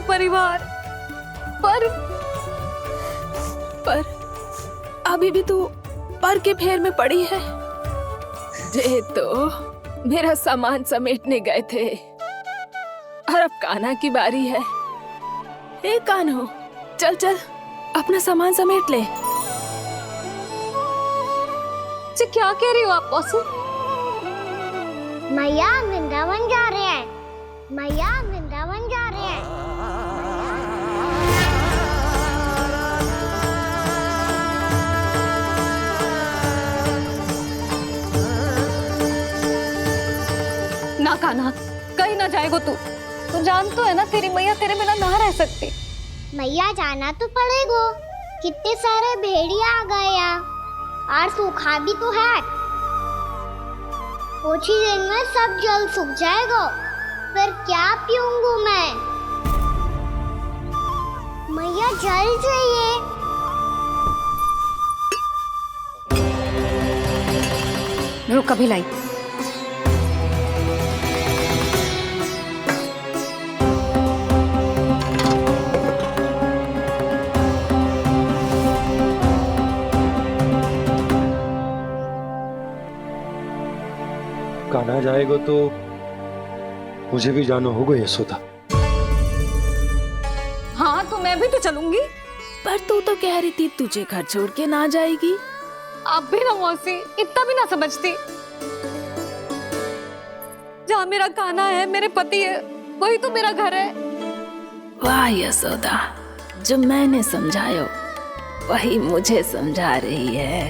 परिवार। पर अभी भी तू पर के फेर में पड़ी है। ये तो मेरा सामान समेटने गए थे और अब कान्हा की बारी है। ए कान्हा, चल चल अपना सामान समेट ले। क्या कह रही हो आप मौसी? मैया वृंदावन जा रहे हैं, मैया वृंदावन जा रहे हैं। ना कान्हा, कहीं ना जाएगो तू जान तो है ना तेरी मैया तेरे बिना ना रह सकती। मैया जाना तो पड़ेगा, कितने सारे भेड़िया आ गए यहाँ और सूखा भी तो है। कुछ ही दिन में सब जल सूख जाएगा, फिर क्या पीऊंगी मैं? मैया जल चाहिए। रुक अभी लाई। कान्हा जाएगा तो मुझे भी जाना होगा यशोदा। हाँ तो मैं भी तो चलूंगी। पर तू तो कह रही थी तुझे घर छोड़ के ना जाएगी। आप भी ना मौसी, इतना भी ना समझती। जहाँ मेरा कान्हा है, मेरे पति है, वही तो मेरा घर है। वाह यशोदा, जो मैंने समझायो वही मुझे समझा रही है।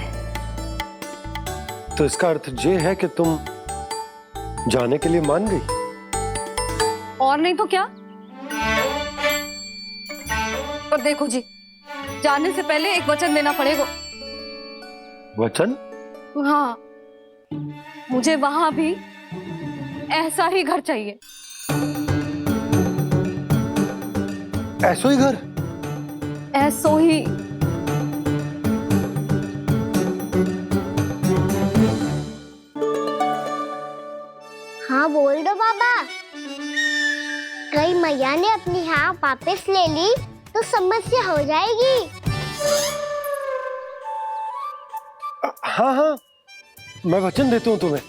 तो इसका अर्थ ये है कि तुम जाने के लिए मान गई? और नहीं तो क्या। और देखो जी, जाने से पहले एक वचन देना पड़ेगा। वचन? हाँ, मुझे वहां भी ऐसा ही घर चाहिए। ऐसो ही घर? ऐसो ही। हाँ बोल दो बाबा। कहीं मैया ने अपनी हाँ वापस ले ली तो समस्या हो जाएगी। हाँ हाँ, मैं वचन देता हूँ तुम्हें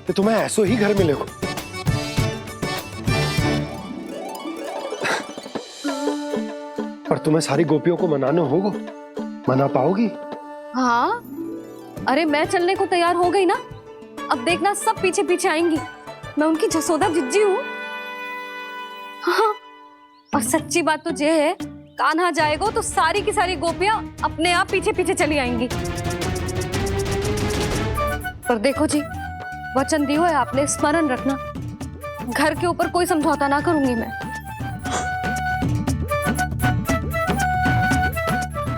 कि तुम्हें ऐसो ही घर मिलेगा। पर तुम्हें सारी गोपियों को मनाना होगा। मना पाओगी? हाँ, अरे मैं चलने को तैयार हो गई ना। अब देखना सब पीछे पीछे आएंगी। मैं उनकी जसोदा जिज्जी हूँ। हाँ, और सच्ची बात तो ये है, कान्हा जाएगा तो सारी की सारी गोपियां अपने आप पीछे पीछे चली आएंगी। पर देखो जी, वचन दियो है आपने, स्मरण रखना। घर के ऊपर कोई समझौता ना करूंगी मैं।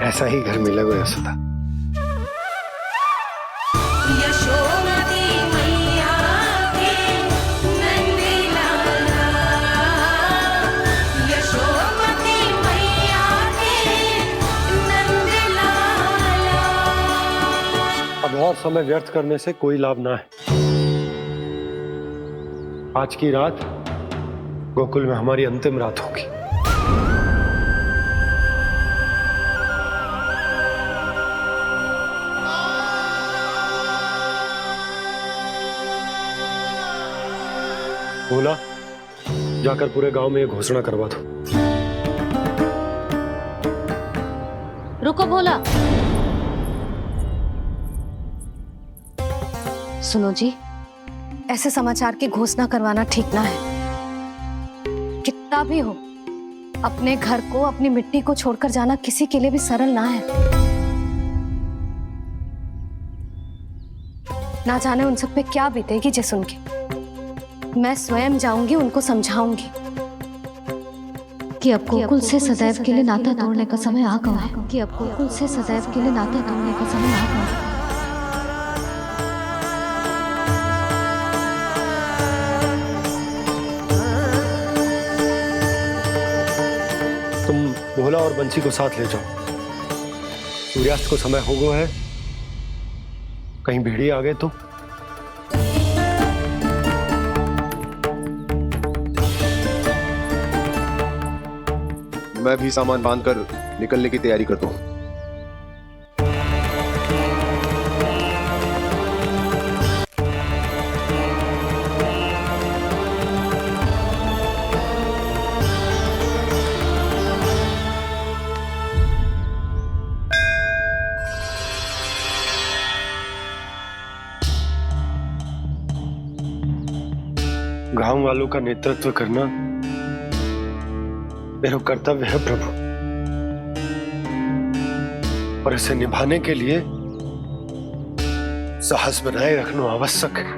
ऐसा ही घर मिलेगा यशोदा। अब और समय व्यर्थ करने से कोई लाभ ना है। आज की रात गोकुल में हमारी अंतिम रात होगी। बोला, जाकर पूरे गांव में ये घोषणा करवा दो। रुको भोला। सुनो जी, ऐसे समाचार की घोषणा करवाना ठीक ना है। कितना भी हो, अपने घर को, अपनी मिट्टी को छोड़कर जाना किसी के लिए भी सरल ना है। ना जाने उन सब पे क्या बीतेगी जे सुन के। मैं स्वयं जाऊंगी, उनको समझाऊंगी कि अब गोकुल से सदैव के लिए नाता तोड़ने का समय आ गया है। कि अब गोकुल से सदैव के लिए नाता तोड़ने का समय आ गया है। तुम भोला और बंसी को साथ ले जाओ। सूर्यास्त को समय हो गया है, कहीं भेड़िए आ गए तो। मैं भी सामान बांधकर निकलने की तैयारी करता हूँ। गांव वालों का नेतृत्व करना मेरा कर्तव्य है प्रभु, और इसे निभाने के लिए साहस बनाए रखना आवश्यक है।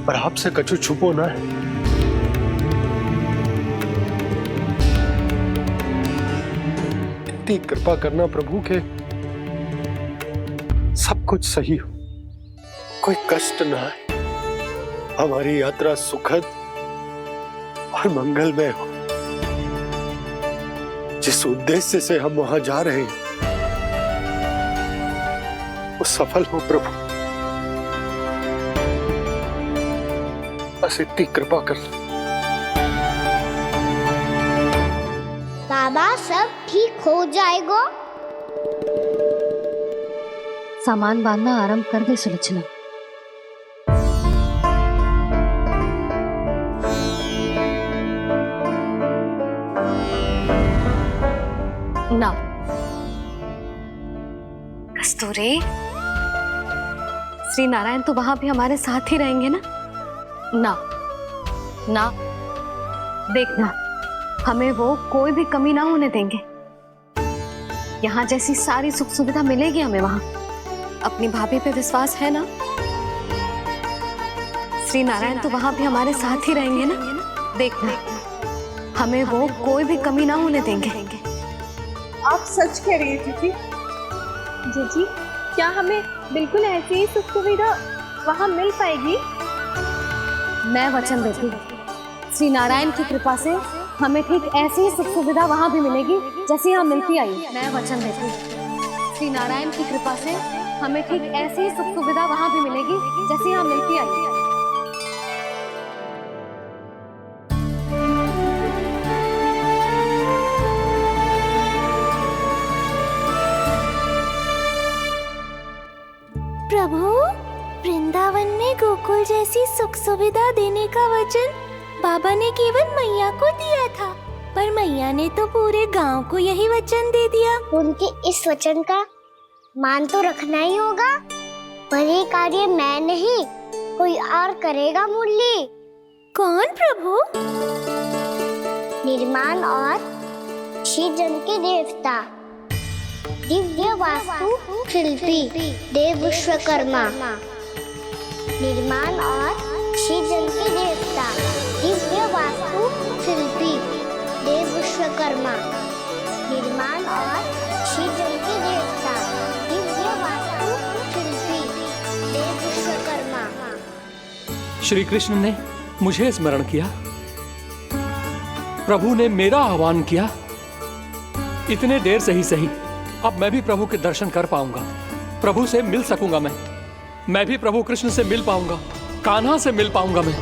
पर आपसे कछु छुपो ना है। इतनी कृपा करना प्रभु के सब कुछ सही हो, कोई कष्ट ना है, हमारी यात्रा सुखद और मंगलमय हो। जिस उद्देश्य से हम वहां जा रहे हैं वो सफल हो प्रभु, बस इतनी कृपा कर। बाबा सब ठीक हो जाएगा। सामान बांधना आरंभ कर दे सुलोचना। ना कस्तूरी, श्री नारायण तो वहां भी हमारे साथ ही रहेंगे ना? ना ना, देखना हमें वो कोई भी कमी ना होने देंगे। यहाँ जैसी सारी सुख सुविधा मिलेगी हमें वहां। अपनी भाभी पे विश्वास है ना? श्री नारायण तो वहां भी हमारे साथ ही रहेंगे ना? देखना हमें वो कोई भी कमी ना होने देंगे। आप सच कह रही है दीदी। जीजी, क्या हमें बिल्कुल ऐसी ही सुख सुविधा वहाँ मिल पाएगी? मैं वचन देती हूँ, श्री नारायण की कृपा से हमें ठीक ऐसी ही सुख सुविधा वहाँ भी मिलेगी जैसी यहाँ मिलती आई। मैं वचन देती हूँ, श्री नारायण की कृपा से हमें ठीक ऐसी ही सुख सुविधा वहाँ भी मिलेगी जैसी यहाँ मिलती आई। प्रभु, वृंदावन में गोकुल जैसी सुख सुविधा देने का वचन बाबा ने केवल मैया को दिया था, पर मैया ने तो पूरे गांव को यही वचन दे दिया। उनके इस वचन का मान तो रखना ही होगा, पर ये कार्य मैं नहीं कोई और करेगा। मुरली कौन प्रभु? निर्माण और सृजन के देवता, दिव्य वास्तु शिल्पी देव विश्वकर्मा। निर्माण और सृजन के देवता, दिव्य वास्तु शिल्पी देव विश्वकर्मा। निर्माण और सृजन के देवता, दिव्य वास्तु शिल्पी देव विश्वकर्मा। श्री कृष्ण ने मुझे स्मरण किया, प्रभु ने मेरा आह्वान किया। इतने देर से ही सही, अब मैं भी प्रभु के दर्शन कर पाऊंगा, प्रभु से मिल सकूंगा। मैं भी प्रभु कृष्ण से मिल पाऊंगा, कान्हा से मिल पाऊंगा मैं।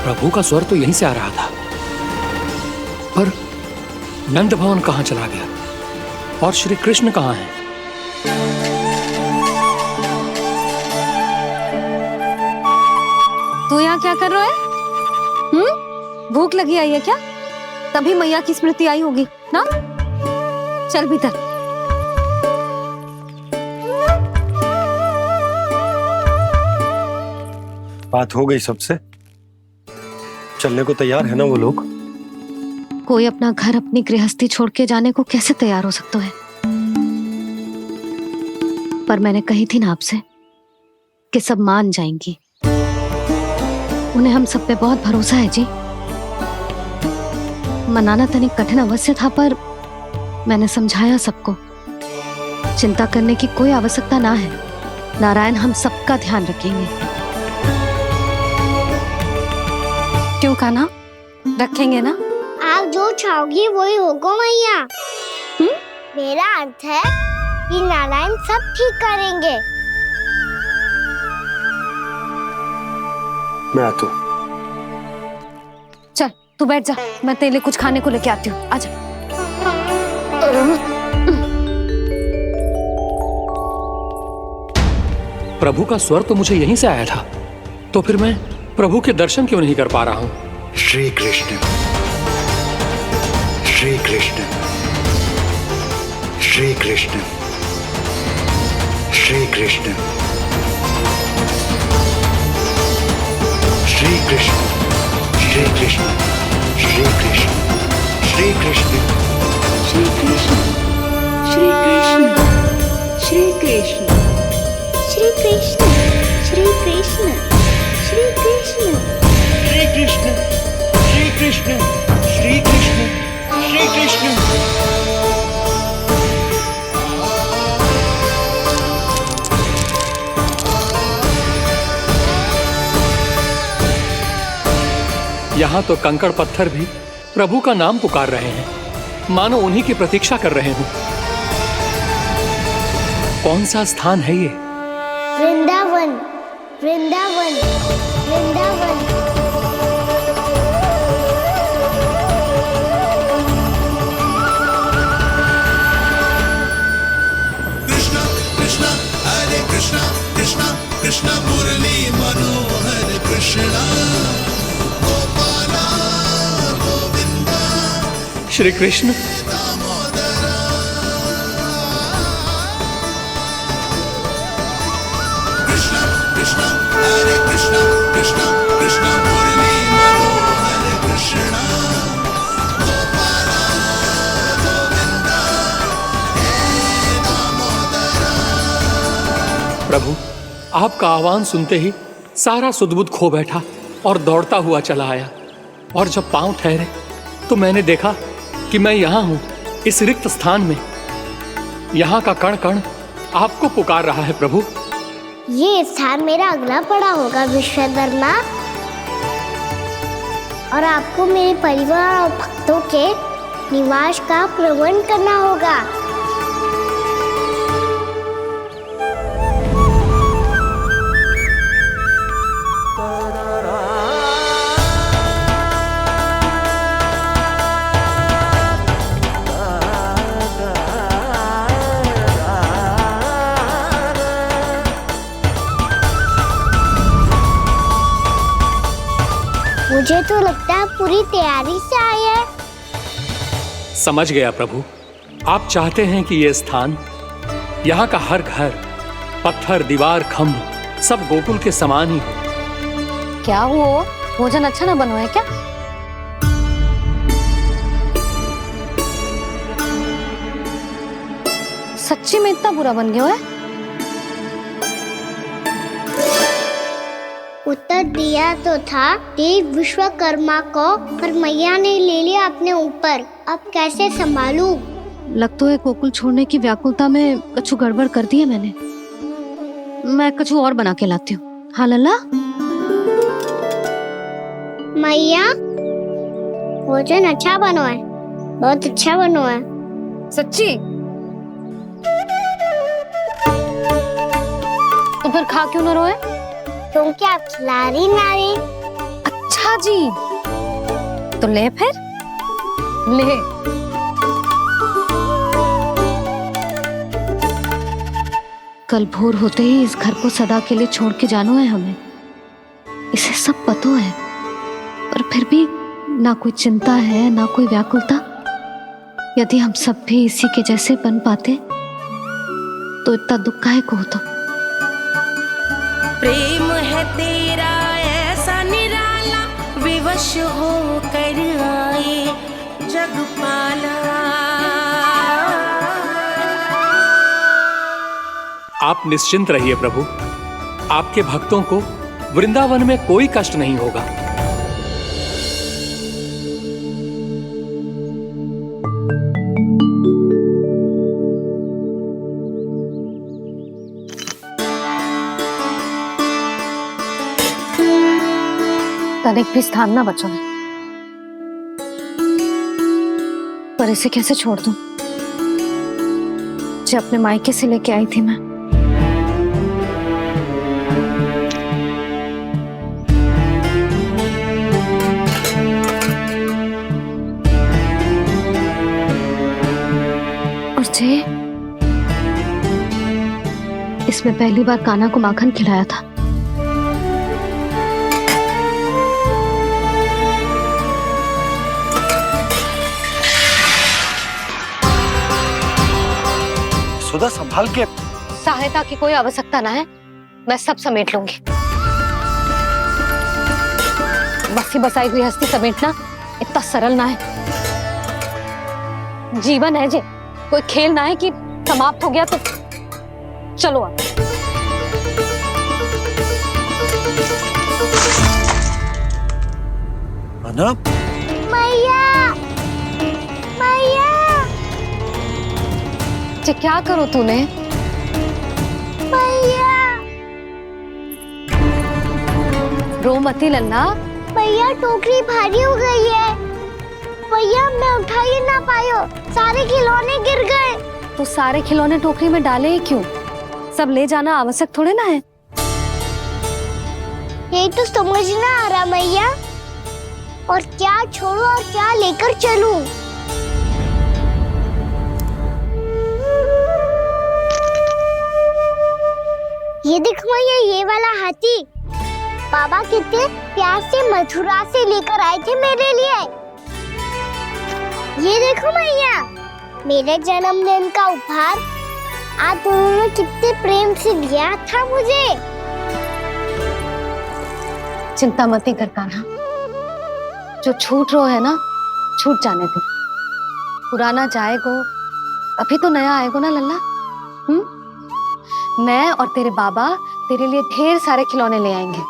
प्रभु का स्वर तो यहीं से आ रहा था, पर नंद भवन कहां चला गया और श्री कृष्ण कहां है? तू यहाँ क्या कर रहा है? भूख लगी आई है क्या? तभी मैया की स्मृति आई होगी ना? चल भीतर। बात हो गई सबसे? चलने को तैयार है ना वो लोग? कोई अपना घर अपनी गृहस्थी छोड़ के जाने को कैसे तैयार हो सकता है? पर मैंने कही थी ना आपसे कि सब मान जाएंगी। उन्हें हम सब पे बहुत भरोसा है जी। मनाना तनिक कठिन अवश्य था, पर मैंने समझाया सबको। चिंता करने की कोई आवश्यकता ना है। नारायण हम सबका ध्यान रखेंगे। क्यों कान्हा? रखेंगे ना? आप जो चाहोगी वही होगा मैया। मेरा अर्थ है कि नारायण सब ठीक करेंगे। मैं आता हूँ। चल तू बैठ जा, मैं तेरे लिए कुछ खाने को लेके आती हूँ। आजा। प्रभु का स्वर तो मुझे यहीं से आया था, तो फिर मैं प्रभु के दर्शन क्यों नहीं कर पा रहा हूँ? श्री कृष्ण, श्री कृष्ण, श्री कृष्ण, श्री कृष्ण, श्री कृष्ण, श्री कृष्ण, श्री कृष्ण, श्री कृष्ण, श्री कृष्ण, श्री कृष्ण, श्री कृष्ण, श्री कृष्ण, श्री कृष्ण, श्री कृष्ण, श्री कृष्ण, श्री कृष्ण, श्री कृष्ण, श्री कृष्ण। यहाँ तो कंकड़ पत्थर भी प्रभु का नाम पुकार रहे हैं, मानो उन्हीं की प्रतीक्षा कर रहे हों। कौन सा स्थान है ये? वृंदावन, वृंदावन, वृंदावन। कृष्णा कृष्णा हरे कृष्णा, कृष्णा कृष्णा मुरली मनोहर कृष्णा, गोपाला गोविंदा, श्री कृष्ण। कृष्णा कृष्णा हरे कृष्णा, कृष्णा कृष्णा मुरली मनोहर कृष्णा, गोपाला गोविंदा, हे दामोदरा। प्रभु आपका आह्वान सुनते ही सारा सुध-बुध खो बैठा और दौड़ता हुआ चला आया, और जब पांव ठहरे तो मैंने देखा कि मैं यहाँ हूँ, इस रिक्त स्थान में। यहाँ का कण कण आपको पुकार रहा है प्रभु। ये स्थान मेरा अगला पड़ा होगा विश्वकर्मा, और आपको मेरे परिवार और भक्तों के निवास का प्रबंध करना होगा। मुझे तो लगता है पूरी तैयारी से आए हैं। समझ गया प्रभु, आप चाहते हैं कि ये स्थान, यहाँ का हर घर, पत्थर, दीवार, खम्भ सब गोकुल के समान ही हो। क्या हुआ? भोजन अच्छा ना बनो है क्या? सच्ची में इतना बुरा बन गया है? उत्तर दिया तो था देव विश्वकर्मा को, पर मैया ने ले लिया अपने ऊपर। अब कैसे संभालूं? लग तो है गोकुल छोड़ने की व्याकुलता में कछु गड़बड़ कर दी है मैंने। मैं कछु और बना के लाती हूँ। हाँ लल्ला? मैया, भोजन अच्छा बनो है, बहुत अच्छा बनो है। सच्ची? तो फिर खा क्यों ना रोए? तुम क्या खिला रही नारी? अच्छा जी, तो ले फिर ले। कल भोर होते ही इस घर को सदा के लिए छोड़ के जाना है हमें, इसे सब पता है, पर फिर भी ना कोई चिंता है ना कोई व्याकुलता। यदि हम सब भी इसी के जैसे बन पाते तो इतना दुख काहे को होता। प्रेम है तेरा ऐसा निराला, विवश हो कर आए जगपाला। आप निश्चिंत रहिए प्रभु, आपके भक्तों को वृंदावन में कोई कष्ट नहीं होगा। तनिक भी स्थान ना बचो है, पर इसे कैसे छोड़ दूं जो अपने मायके से लेके आई थी मैं। और जे इसमें पहली बार कान्हा को माखन खिलाया था। सुधा संभाल के। सहायता की कोई आवश्यकता ना है, मैं सब समेट लूंगी। बसी बसाई गृहस्थी समेटना इतना सरल ना है। जीवन है जे, कोई खेल ना है कि समाप्त हो गया तो चलो आप। अना? मैया, मैया, जे क्या करो तूने? मैया, रो मती लल्ला। मैया टोकरी भारी हो गई है। भैया मैं उठा ही ना पायो, सारे खिलौने गिर गए। तो सारे खिलौने टोकरी में डाले ही क्यों? सब ले जाना आवश्यक थोड़े ना है। यही तो समझ ना आ रहा मैया, और क्या छोड़ू और क्या लेकर चलूं? ये देखो मैया, ये वाला हाथी बाबा कितने प्यार से मथुरा से लेकर आए थे मेरे लिए। ये देखो मैया, मेरे जन्मदिन का उपहार आज उन्होंने कितने प्रेम से दिया था मुझे। चिंता मती कर कान्हा, जो छूट रो है ना छूट जाने दे। पुराना जाएगो, अभी तो नया आएगो ना लल्ला। मैं और तेरे बाबा तेरे लिए ढेर सारे खिलौने ले आएंगे।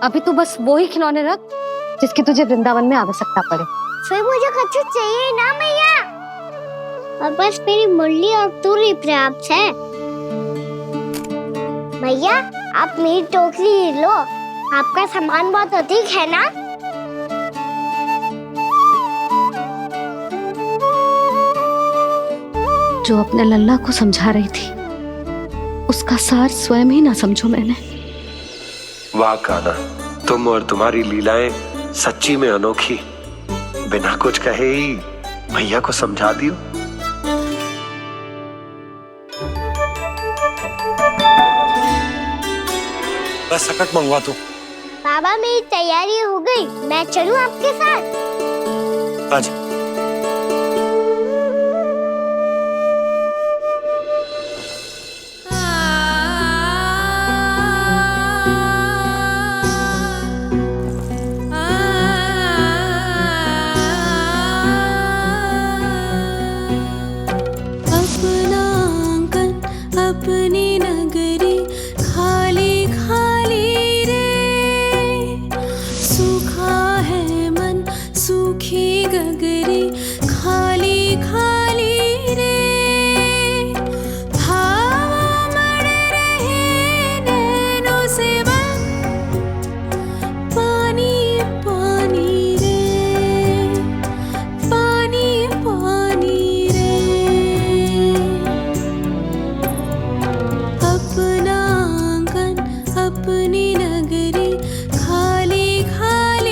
अभी तू बस वो ही खिलौने रख जिसकी तुझे वृंदावन में आवश्यकता पड़े। फिर मुझे कुछ चाहिए ना मैया, और बस मेरी मुरली और तू ही पर्याप्त है। मैया आप मेरी टोकरी लो, आपका सामान बहुत अधिक है ना। जो अपने लल्ला को समझा रही थी उसका सार स्वयं ही ना समझो मैंने। वाह कान्हा, तुम और तुम्हारी लीलाएं सच्ची में अनोखी। बिना कुछ कहे ही भैया को समझा दियो। बस सकट मंगवा दो। बाबा मेरी तैयारी हो गई, मैं चलूं आपके साथ? आजा। अपनी नगरी खाली खाली रे, सूखा है मन सूखी गगरी खाली खाली रे, भाव मर रहे नैनों से बन पानी पानी रे, पानी पानी रे। अपना आंगन अपनी नगरी खाली खाली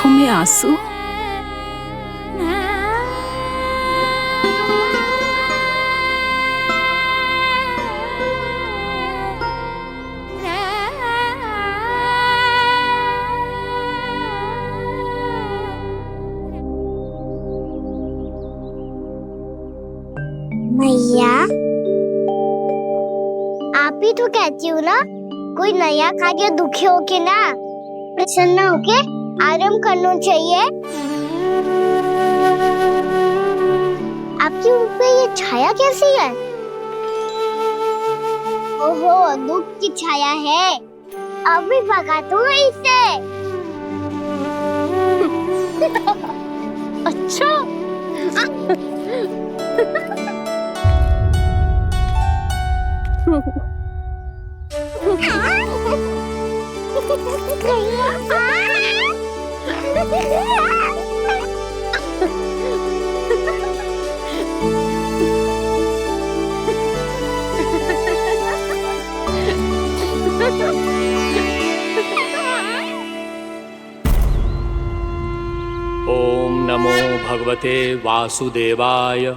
आंखों में आंसू। मैया, आप ही तो कहती हो ना, कोई नया कार्य दुखी होके ना प्रसन्न होके आराम करना चाहिए। आपके मुंह पे ये छाया कैसी है? ओहो, दुख की छाया है। अभी भगा दूं इसे। अच्छा। ओम नमो भगवते वासुदेवाय।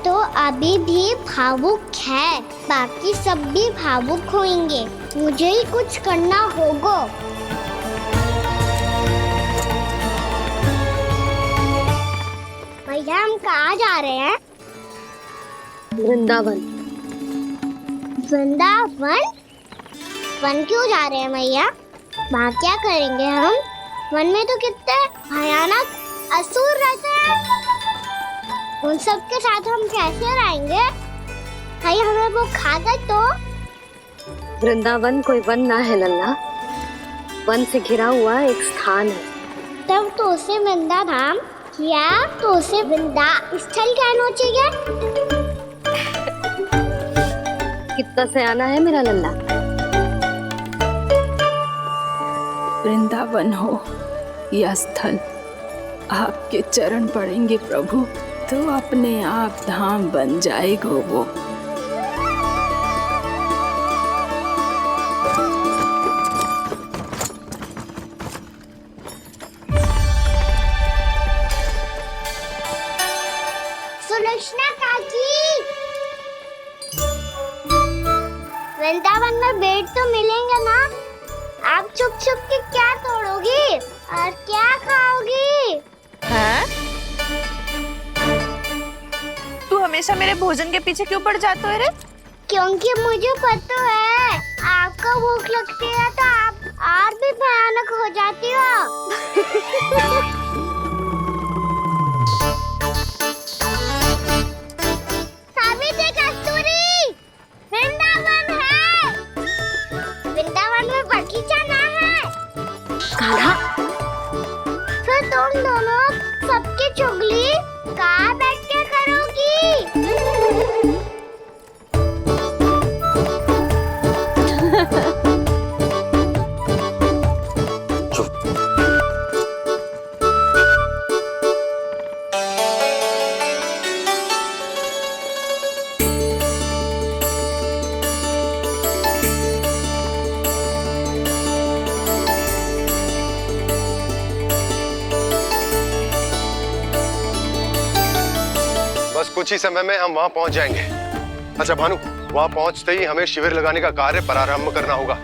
तो अभी भी भावुक है, बाकी सब भी भावुक होंगे। मुझे ही कुछ करना होगा। भैया हम कहाँ जा रहे हैं? वृंदावन। वृंदावन? वन क्यों जा रहे हैं भैया? वहाँ क्या करेंगे हम? वन में तो कितने भयानक असुर रहते हैं। उन सब के साथ हम कैसे रहेंगे? भाई हमें वो खा गए तो? वृंदावन कोई वन ना है लल्ला, वन से घिरा हुआ एक स्थान है। तब तो उसे वृंदा धाम या तो उसे वृंदा स्थल कहना चाहिए। कितना सयाना है मेरा लल्ला। वृंदावन हो या स्थल, आपके चरण पड़ेंगे प्रभु तो अपने आप धाम बन जाएगा वो। सुलक्षणा काकी, वृंदावन में बेट तो मिलेंगे ना? आप छुप छुप के क्या तोड़ोगी और क्या खाओगी? हाँ? तू हमेशा मेरे भोजन के पीछे क्यों पड़ जाते हो रे? क्योंकि मुझे पता है आपको भूख लगती है तो आप और भी भयानक हो जाती हो। सावित्री, कस्तूरी, वृंदावन है। वृंदावन में बगीचा ना है। कान्हा, फिर तुम दोनों सबकी चुगली कहाँ बैठ के करोगी? बस कुछ ही समय में हम वहां पहुंच जाएंगे। अच्छा भानु, वहां पहुंचते ही हमें शिविर लगाने का कार्य प्रारंभ करना होगा,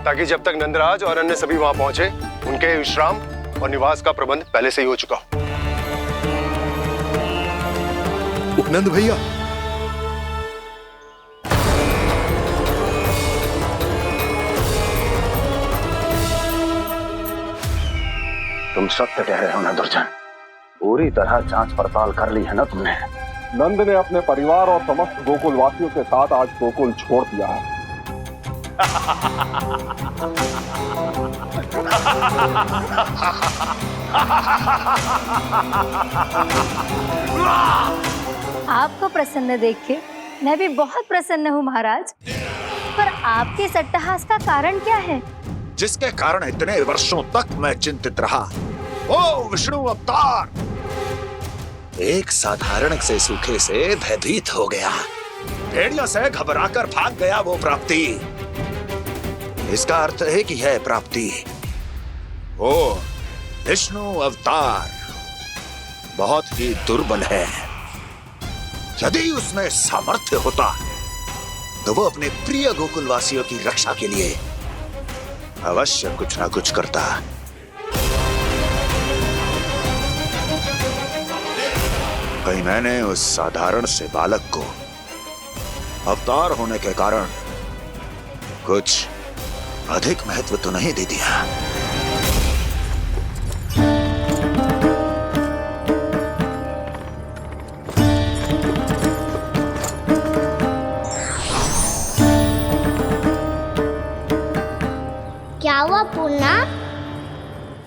ताकि जब तक नंदराज और अन्य सभी वहां पहुंचे उनके विश्राम और निवास का प्रबंध पहले से ही हो चुका हो। नंद भैया, तुम सत्य कह रहे हो ना दुर्जन, पूरी तरह जांच पड़ताल कर ली है ना तुमने? नंद ने अपने परिवार और समस्त गोकुल वासियों के साथ आज गोकुल छोड़ दिया है। आपको प्रसन्न देख के मैं भी बहुत प्रसन्न हूँ महाराज, पर आपके इस अट्टहास का कारण क्या है? जिसके कारण इतने वर्षों तक मैं चिंतित रहा, ओ विष्णु अवतार, एक साधारण से सूखे से भयभीत हो गया, भेड़ियों से घबराकर भाग गया वो प्राप्ति। इसका अर्थ है कि यह प्राप्ति वो विष्णु अवतार बहुत ही दुर्बल है। यदि उसमें सामर्थ्य होता तो वो अपने प्रिय गोकुलवासियों की रक्षा के लिए अवश्य कुछ ना कुछ करता। कहीं मैंने उस साधारण से बालक को अवतार होने के कारण कुछ अधिक महत्व तो नहीं दे दिया? क्या हुआ पूर्णा?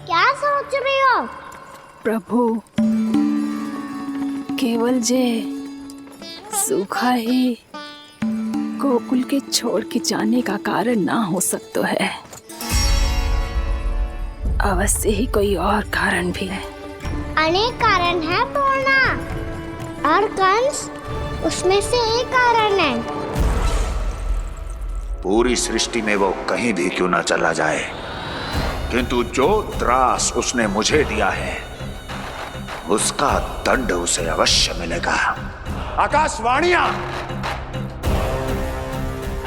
क्या सोच रही हो? प्रभु, केवल जे सूखा ही गोकुल के छोड़ के जाने का कारण ना हो सकता है, अवश्य ही कोई और कारण भी है। अनेक कारण है पूर्णा, और कंस उसमें से एक कारण है। पूरी सृष्टि में वो कहीं भी क्यों ना चला जाए, किंतु जो त्रास उसने मुझे दिया है उसका दंड उसे अवश्य मिलेगा।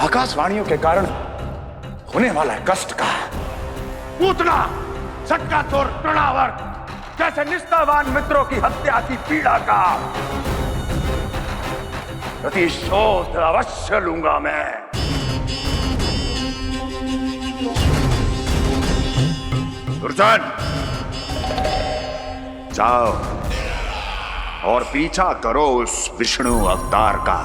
आकाशवाणियों के कारण होने वाला कष्ट का पूतना सटकासुर तृणावर जैसे निष्ठावान मित्रों की हत्या की पीड़ा का प्रतिशोध अवश्य लूंगा मैं। दुर्जन, जाओ और पीछा करो उस विष्णु अवतार का।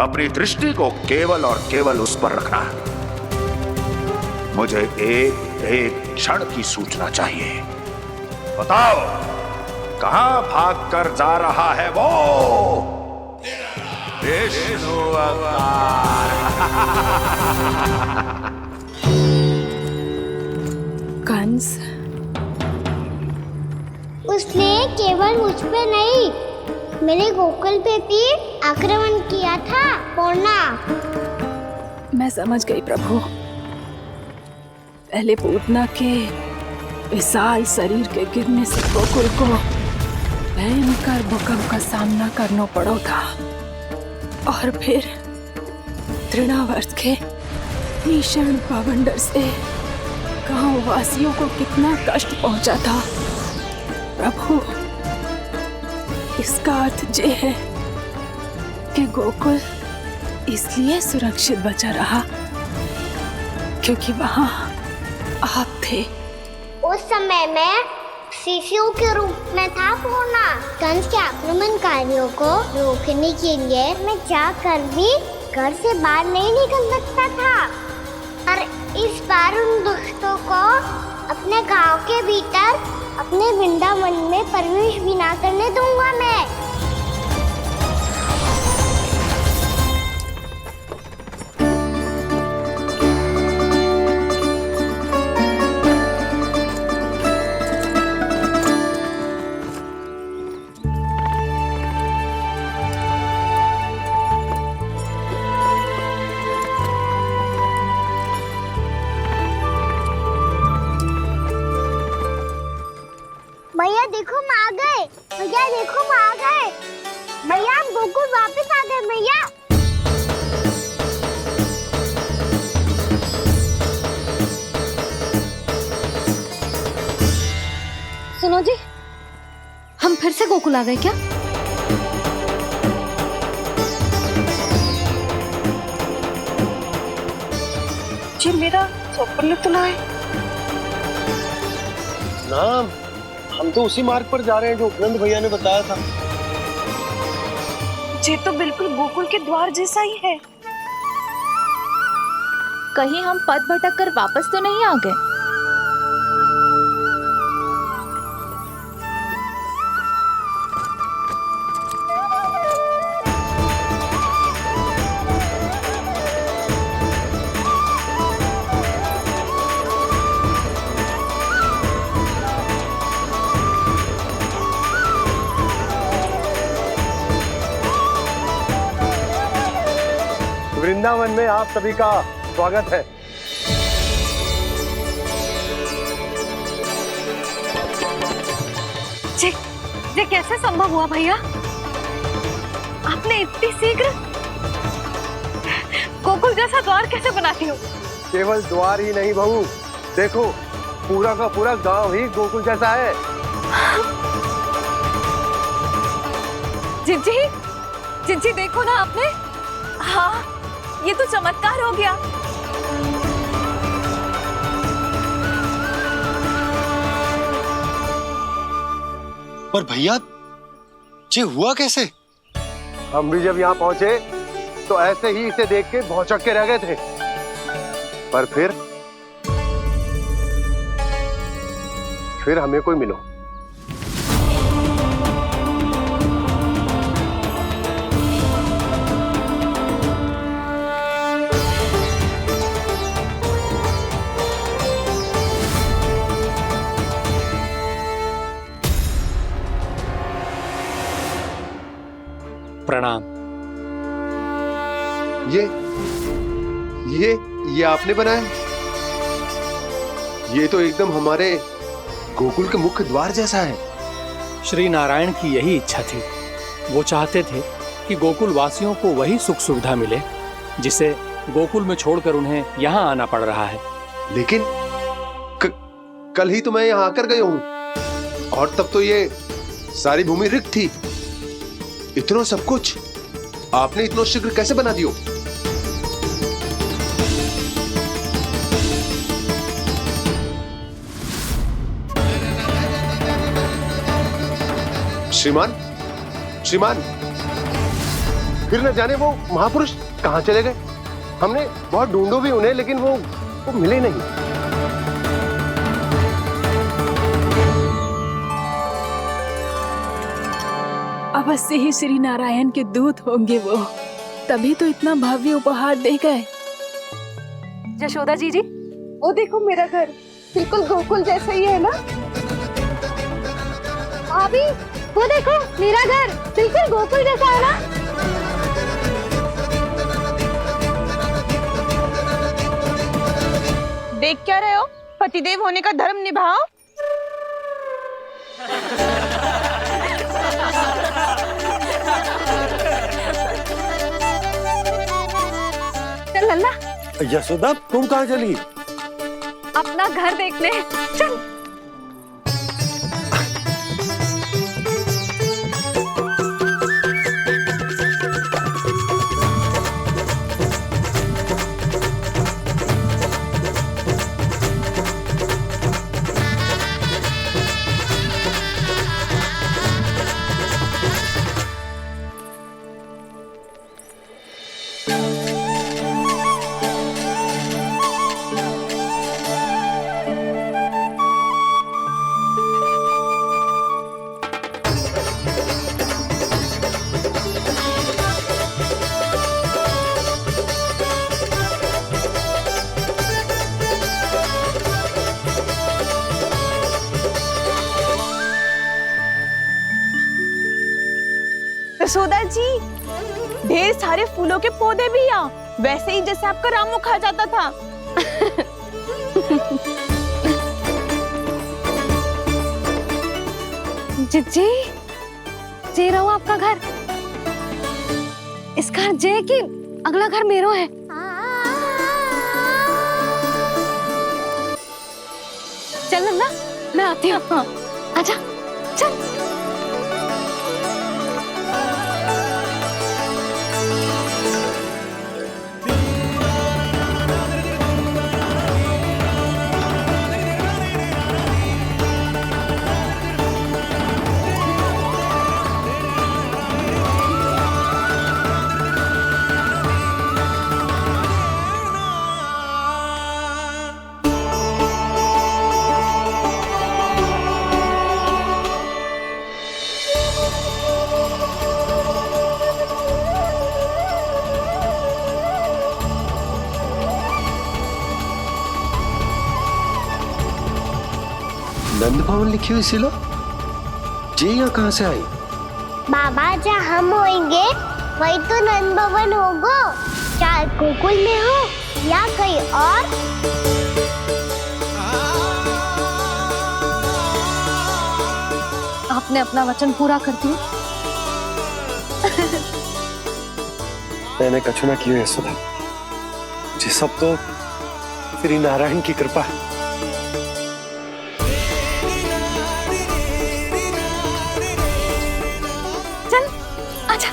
अपनी दृष्टि को केवल और केवल उस पर रखना। मुझे एक एक क्षण की सूचना चाहिए। बताओ कहां भाग कर जा रहा है वो विष्णु अवतार? कंस, उसने केवल मुझ पे नहीं, मेरे गोकुल पे भी आक्रमण किया था पूर्णा। मैं समझ गई प्रभु। पहले पूतना के विशाल शरीर के गिरने से गोकुल को भयंकर भूकंप का सामना करना पड़ा था, और फिर तृणावर्त के भीषण पावंडर से गांव वासियों को कितना कष्ट पहुंचा था। प्रभु, इसका अर्थ ये है कि गोकुल इसलिए सुरक्षित बचा रहा क्योंकि वहां आप थे। उस समय मैं शिशु के रूप में था पूर्णा। कंस के आक्रमणकारियों को रोकने के लिए मैं जाकर भी घर से बाहर नहीं निकल सकता था, और इस बार उन दुष्टों को अपने गांव के भीतर, अपने वृंदावन में प्रवेश भी ना करने दूंगा मैं। भैया देखो हम आ गए, भैया देखो हम आ गए, भैया हम गोकुल वापस आ गए भैया। सुनो जी, हम फिर से गोकुल आ गए क्या? जी मेरा स्वप्न तो ना है। नाम हम तो उसी मार्ग पर जा रहे हैं जो उपनंद भैया ने बताया था। ये तो बिल्कुल गोकुल के द्वार जैसा ही है। कहीं हम पथ भटक कर वापस तो नहीं आ गए? वृंदावन में आप सभी का स्वागत है। ये कैसे संभव हुआ भैया? आपने इतनी शीघ्र गोकुल जैसा द्वार कैसे बनाती हो? केवल द्वार ही नहीं बहू, देखो पूरा का पूरा गांव ही गोकुल जैसा है। जिज्जी देखो ना आपने। हाँ, ये तो चमत्कार हो गया। पर भैया ये हुआ कैसे? हम भी जब यहाँ पहुंचे तो ऐसे ही इसे देख के भौचक के रह गए थे, पर फिर हमें कोई मिलो। प्रणाम। ये आपने बनाया? ये तो एकदम हमारे गोकुल के मुख्य द्वार जैसा है। श्री नारायण की यही इच्छा थी। वो चाहते थे ताकि गोकुल वासियों को वही सुख सुविधा मिले जिसे गोकुल में छोड़कर उन्हें यहाँ आना पड़ रहा है। लेकिन कल ही तो मैं यहाँ आकर गया हूँ और तब तो ये सारी भूमि रिक्त थी। इतना सब कुछ आपने इतना शीघ्र कैसे बना दियो? श्रीमान, श्रीमान, फिर न जाने वो महापुरुष कहाँ चले गए। हमने बहुत ढूंढो भी उन्हें, लेकिन वो मिले नहीं। अवश्य ही श्री नारायण के दूत होंगे वो, तभी तो इतना भव्य उपहार दे गए। यशोदा जी, वो देखो मेरा घर बिल्कुल गोकुल जैसा ही है ना। भाभी, वो देखो मेरा घर बिल्कुल गोकुल जैसा है ना। देख क्या रहे हो? पतिदेव होने का धर्म निभाओ। चल लल्ला, यशोदा तुम कहाँ चली? अपना घर देखने चल। यशोदा जी, ढेर सारे फूलों के पौधे भी यहाँ, वैसे ही जैसे आपका रामू खा जाता था। जिज्जी, जे रहो आपका घर। इस घर जे की अगला घर मेरो है। चल लल्ला, मैं आती हूँ। आजा, चल। नंद भवन लिखी हुई सिलो, जी यहाँ कहाँ से आई? बाबा, जहाँ हम होंगे वही तो नंद भवन होगा। चाहे गोकुल में हो या कहीं और। आपने अपना वचन पूरा कर दिया। मैंने कछु ना किया यशोदा, जी सब तो श्री नारायण की कृपा है। चल, आजा।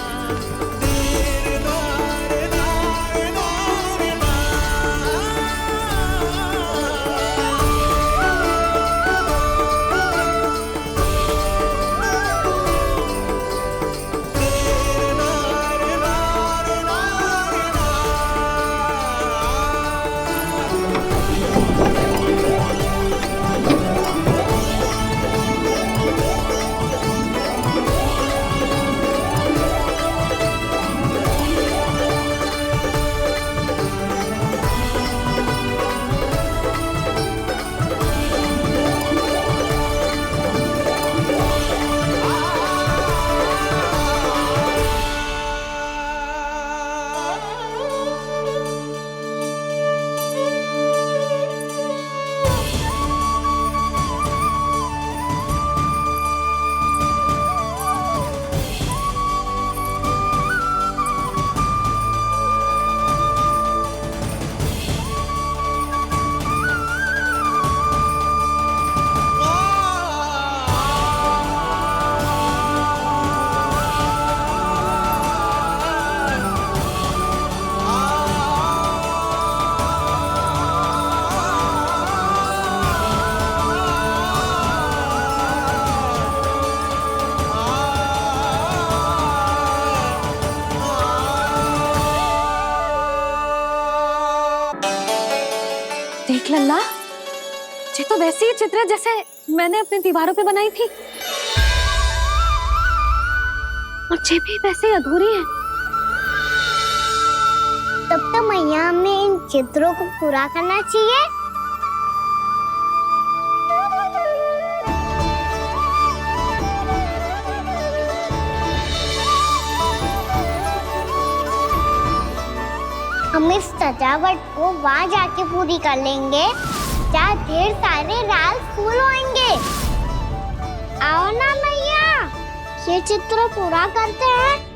लल्ला, ये तो वैसी ही चित्र है जैसे मैंने अपनी दीवारों पे बनाई थी, और ये भी वैसे ही अधूरी है। तब तो मैया हमें इन चित्रों को पूरा करना चाहिए। हम इस सजावट को वहाँ जाके पूरी कर लेंगे जहाँ ढेर सारे लाल फूल होंगे। आओ ना मैया, ये चित्र पूरा करते हैं।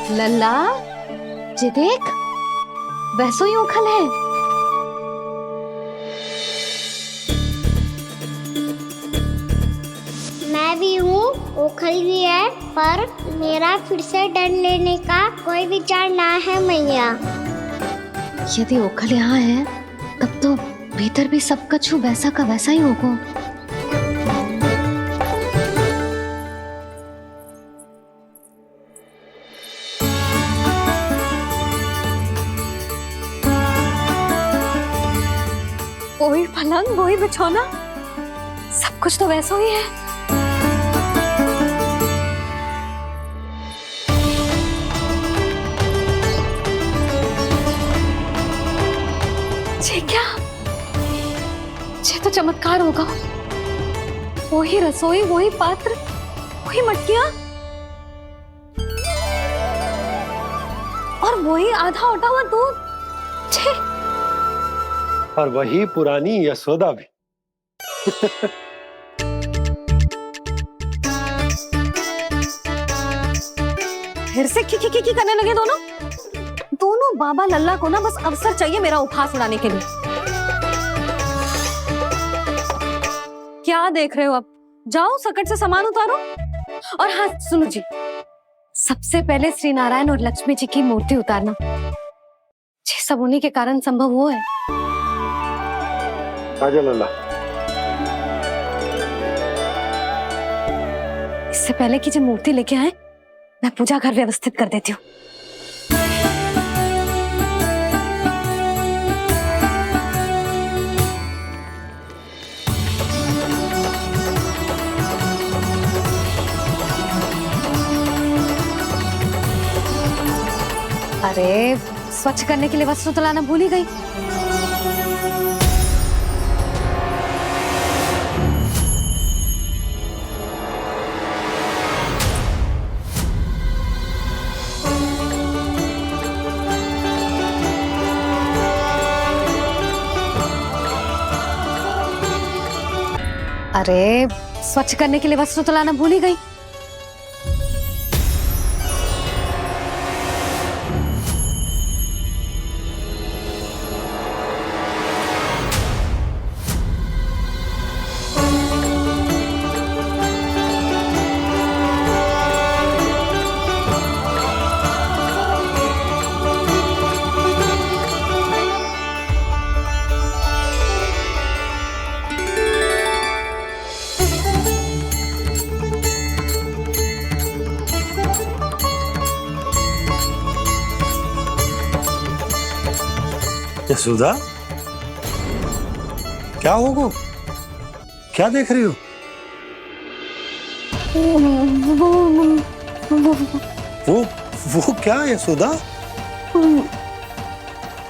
लल्ला, ये देख, वैसो ही उखल है। मैं भी हूँ, ओखल भी है, पर मेरा फिर से डर लेने का कोई विचार ना है मैया। यदि ओखल यहाँ है, तब तो भीतर भी सब कछु वैसा का वैसा ही होगा। वही पलंग, वही बिछौना, सब कुछ तो वैसा ही है। ये क्या? ये तो चमत्कार होगा। वही रसोई, वही पात्र, वही मटकियां, और वही आधा उटा हुआ दूध। छे, और वही पुरानी यशोदा भी। फिर से की करने लगे दोनों बाबा लल्ला को ना बस अवसर चाहिए मेरा उपहास उड़ाने के लिए। क्या देख रहे हो? अब जाओ, सकट से सामान उतारो। और हाँ सुनो जी, सबसे पहले श्री नारायण और लक्ष्मी जी की मूर्ति उतारना। ये सब उन्हीं के कारण संभव हुआ है। आजा लल्ला। इससे पहले कि जो मूर्ति लेके आए, मैं पूजा घर व्यवस्थित कर देती हूँ। अरे स्वच्छ करने के लिए वस्त्र तो लाना भूल ही गई। अरे स्वच्छ करने के लिए वस्त्र तो लाना भूल ही गई। यशोदा, क्या होगा? क्या देख रही हो? वो क्या यशोदा?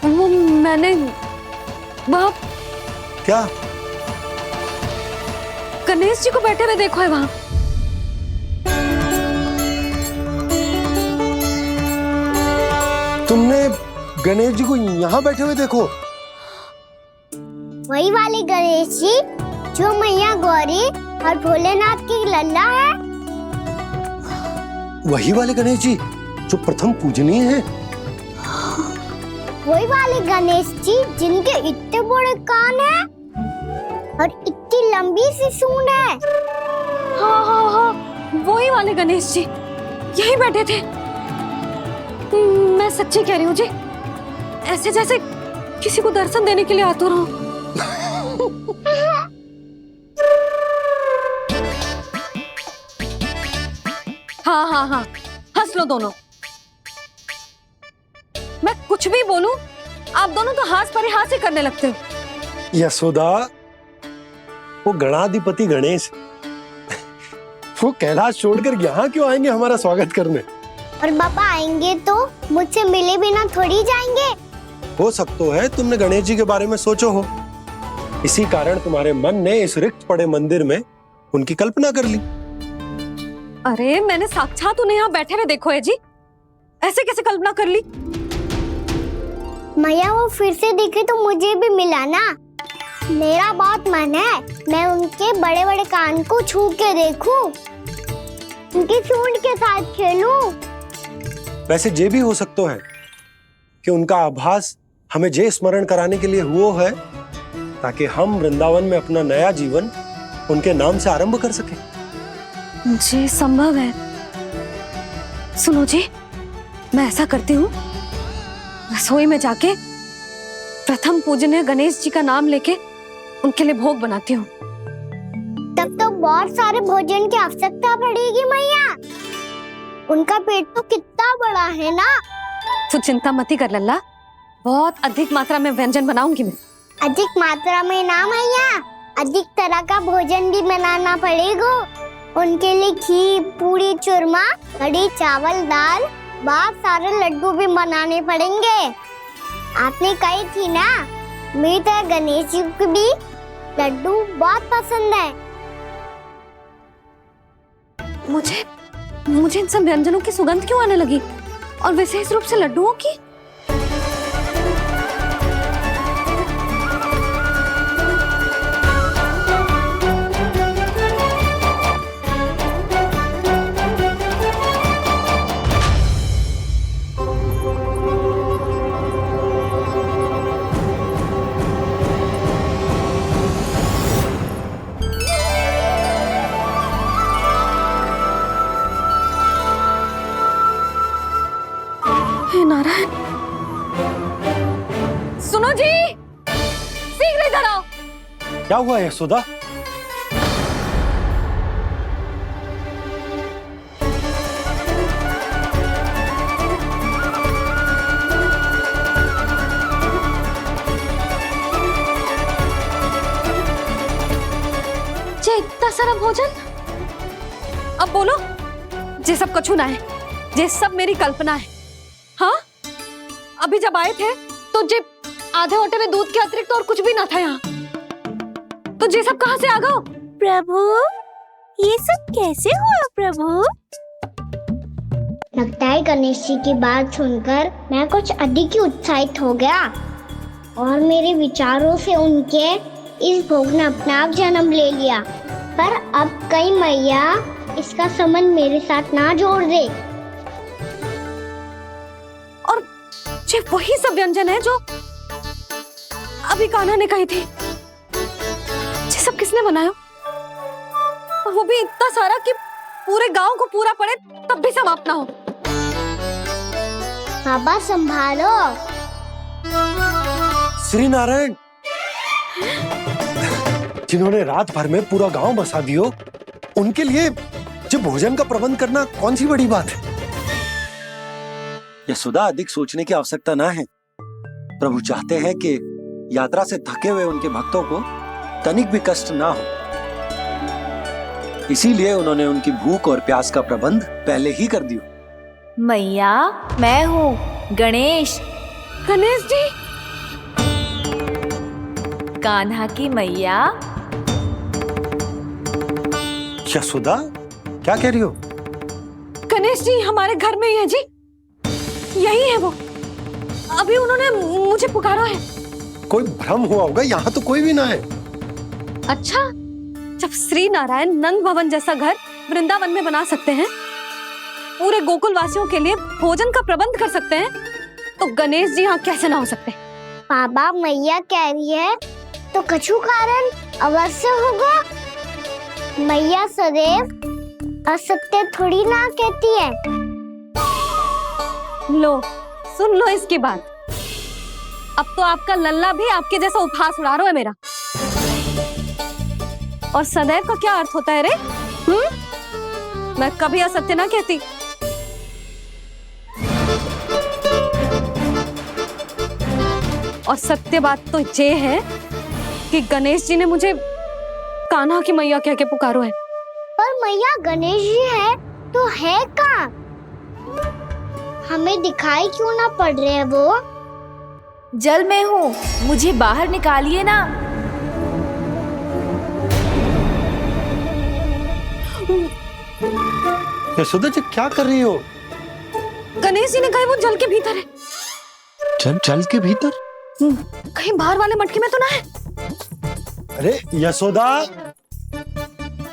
वो मैंने वहाँ क्या? गणेश जी को बैठे हुए देखो है वहाँ। तुमने गणेश जी को यहाँ बैठे हुए देखो? वही वाले गणेश जी जो मैया गौरी और भोलेनाथ की लल्ला है। वही वाले गणेश जी जो प्रथम पूजनीय हैं? वही वाले गणेश जी जिनके इतने बड़े कान हैं और इतनी लंबी सी सूंड है। हाँ हाँ हाँ, वही वाले गणेश जी यही बैठे थे। मैं सच्ची कह रही हूँ जी, ऐसे जैसे किसी को दर्शन देने के लिए आतुर हूँ। हाँ हाँ हाँ, हंस लो दोनों। मैं कुछ भी बोलूं, आप दोनों तो हाथ परिहास ही करने लगते हो। यशोदा, वो गणाधिपति गणेश वो कैलाश छोड़कर यहाँ क्यों आएंगे हमारा स्वागत करने? और पापा आएंगे तो मुझसे मिले बिना थोड़ी जाएंगे। हो सकता है तुमने गणेश जी के बारे में सोचो हो, इसी कारण तुम्हारे मन ने इस रिक्त पड़े मंदिर में उनकी कल्पना कर ली। अरे मैंने साक्षात उन्हें यहाँ बैठे हुए देखो है जी, ऐसे कैसे कल्पना कर ली? मैया वो फिर से दिखे तो मुझे भी मिला ना। मेरा बहुत मन है मैं उनके बड़े बड़े कान को छू के देखूं, उनकी सूंड के साथ खेलूं। वैसे ये भी हो सकता है कि उनका आभास हमें जे स्मरण कराने के लिए हुआ है ताकि हम वृंदावन में अपना नया जीवन उनके नाम से आरंभ कर सके। जी संभव है। सुनो जी, मैं ऐसा करती हूँ, रसोई में जाके प्रथम पूजनीय गणेश जी का नाम लेके उनके लिए भोग बनाती हूँ। तब तो बहुत सारे भोजन की आवश्यकता पड़ेगी मैया। उनका पेट तो कितना बड़ा है ना। तू चिंता मत कर लल्ला, बहुत अधिक मात्रा में व्यंजन बनाऊंगी मैं। अधिक मात्रा में ना मैया, अधिक तरह का भोजन भी बनाना पड़ेगा। उनके लिए खीर, पूरी, चूरमा, कढ़ी, चावल, दाल, बहुत सारे लड्डू भी बनाने पड़ेंगे। आपने कही थी ना, मेरी तरह गणेश जी को भी लड्डू बहुत पसंद है। मुझे इन सब व्यंजनों की सुगंध क्यों आने लगी, और विशेष रूप से लड्डुओं की? नारायण, सुनो जी, शीघ्र इधर आओ। क्या हुआ यशोदा? जे इतना सारा भोजन, अब बोलो, जे सब कछु ना है, जे सब मेरी कल्पना है। हाँ, अभी जब आए थे तो जे आधे ओटे में दूध के अतिरिक्त और कुछ भी ना था यहाँ, तो जे सब कहाँ से आ गए? प्रभु, ये सब कैसे हुआ प्रभु? लगता है गणेश जी की बात सुनकर मैं कुछ अधिक ही उत्साहित हो गया और मेरे विचारों से उनके इस भोग ने अपना आप जन्म ले लिया। पर अब कहीं मैया इसका संबंध मेरे साथ ना जोड़ दे। ये वही सब व्यंजन है जो अभी कान्हा ने कही थी। ये सब किसने बनाया? और वो भी इतना सारा कि पूरे गांव को पूरा पड़े तब भी समाप्त ना हो। पापा संभालो। श्री नारायण, जिन्होंने रात भर में पूरा गांव बसा दियो, उनके लिए जो भोजन का प्रबंध करना कौन सी बड़ी बात है? यशोदा, अधिक सोचने की आवश्यकता ना है। प्रभु चाहते हैं कि यात्रा से थके हुए उनके भक्तों को तनिक भी कष्ट ना हो, इसीलिए उन्होंने उनकी भूख और प्यास का प्रबंध पहले ही कर दिया। मैया, मैं हूँ गणेश। गणेश जी। कान्हा की मैया। यशोदा, क्या कह रही हो? गणेश जी हमारे घर में ही है जी, यही है वो। अभी उन्होंने मुझे पुकारा है। कोई भ्रम हुआ होगा, यहाँ तो कोई भी ना है। अच्छा, जब श्री नारायण नंद भवन जैसा घर वृंदावन में बना सकते हैं, पूरे गोकुल वासियों के लिए भोजन का प्रबंध कर सकते हैं, तो गणेश जी यहाँ कैसे ना हो सकते? बाबा, मैया कह रही है तो कछु कारण अवश्य होगा। मैया सदैव असत्य थोड़ी ना कहती है। लो, सुन लो इसकी बात। अब तो आपका लल्ला भी आपके जैसा उपहास उड़ा रहा है मेरा। और सदैव का क्या अर्थ होता है रे? मैं कभी असत्य ना कहती। और सत्य बात तो ये है कि गणेश जी ने मुझे कान्हा की मैया कह के पुकारो है। पर मैया गणेश जी है तो है कहाँ? हमें दिखाई क्यों ना पड़ रहे हैं वो? जल में हूँ, मुझे बाहर निकालिए ना। यशोदा जी, क्या कर रही हो? गणेश जी ने कहा वो जल के भीतर है। जल के भीतर? कहीं बाहर वाले मटके में तो ना है? अरे यशोदा!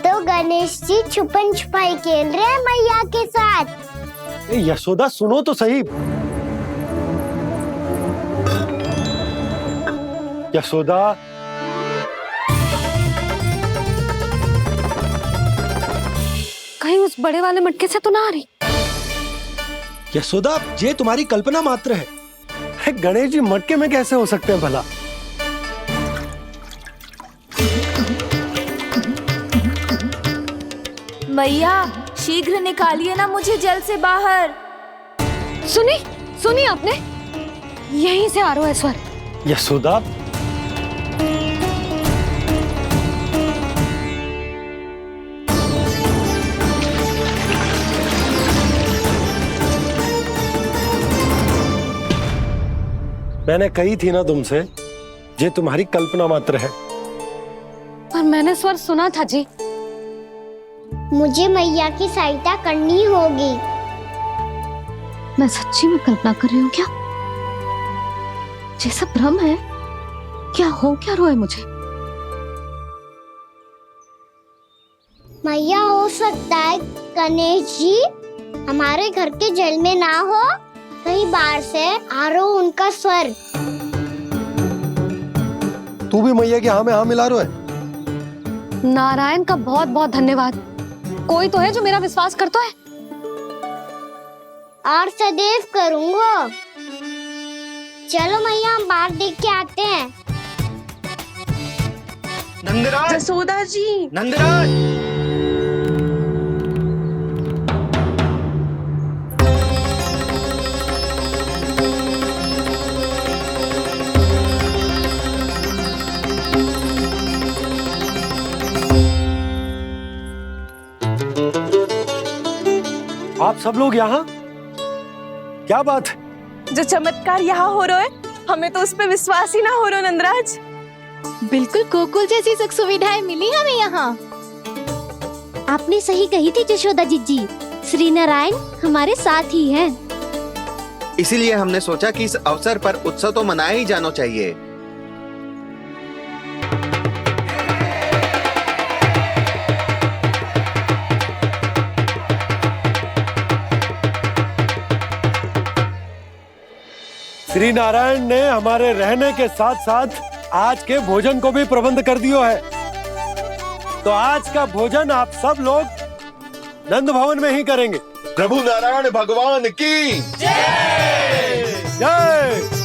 तो गणेश जी छुपन छुपाई खेल रहे हैं मैया के साथ। यशोदा, सुनो तो सही। यशोदा, कहीं उस बड़े वाले मटके से तो ना आ रही? यशोदा, ये तुम्हारी कल्पना मात्र है। गणेश जी मटके में कैसे हो सकते हैं भला? मैया, शीघ्र निकालिए ना मुझे जल से बाहर। सुनी आपने? यहीं से आ रहा है स्वर। यशोदा, मैंने कही थी ना तुमसे, ये तुम्हारी कल्पना मात्र है। पर मैंने स्वर सुना था जी। मुझे मैया की सहायता करनी होगी। मैं सच्ची में कल्पना कर रही हूँ क्या? ये सब भ्रम है क्या? हो क्या रहा है मुझे? मैया, हो सकता है गणेश जी हमारे घर के जल में ना हो, कहीं बाहर से आ रहा हो उनका स्वर। तू भी मैया के हाँ में हाँ मिला रहा है। नारायण का बहुत बहुत धन्यवाद। कोई तो है जो मेरा विश्वास करता है। और सदैव करूंगा। चलो मैया, हम बाहर देख के आते हैं। नंदराज! जसोदा जी! नंदराज! आप सब लोग यहाँ? क्या बात है? जो चमत्कार यहाँ हो रहा है, हमें तो उस पे विश्वास ही ना हो रहा नंदराज। बिल्कुल गोकुल जैसी सुख सुविधाएं मिली हमें यहाँ। आपने सही कही थी जशोदा जीजी, श्री नारायण हमारे साथ ही हैं। इसीलिए हमने सोचा कि इस अवसर पर उत्सव तो मनाया ही जाना चाहिए। श्री नारायण ने हमारे रहने के साथ साथ आज के भोजन को भी प्रबंध कर दियो है। तो आज का भोजन आप सब लोग नंद भवन में ही करेंगे। प्रभु नारायण भगवान की जय जय।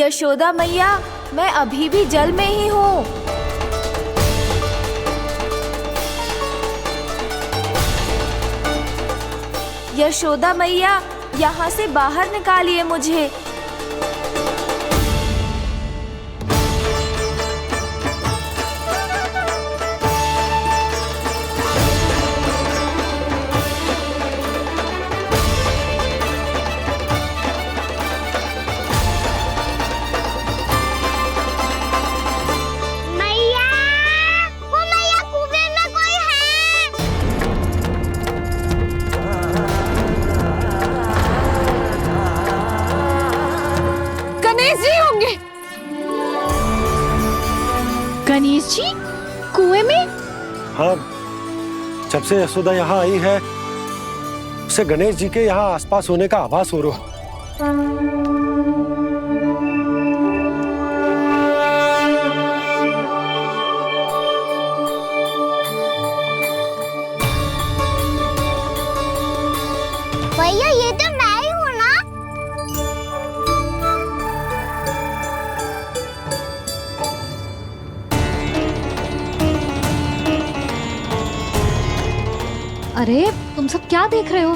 यशोदा मैया, मैं अभी भी जल में ही हूँ। यशोदा मैया, यहाँ से बाहर निकालिए मुझे। गणेश जी कुएं में? हाँ, जब से यशोदा यहाँ आई है उसे गणेश जी के यहाँ आसपास होने का आभास हो रहा। भैया ये तो मैं ही हूँ ना? अरे तुम सब क्या देख रहे हो?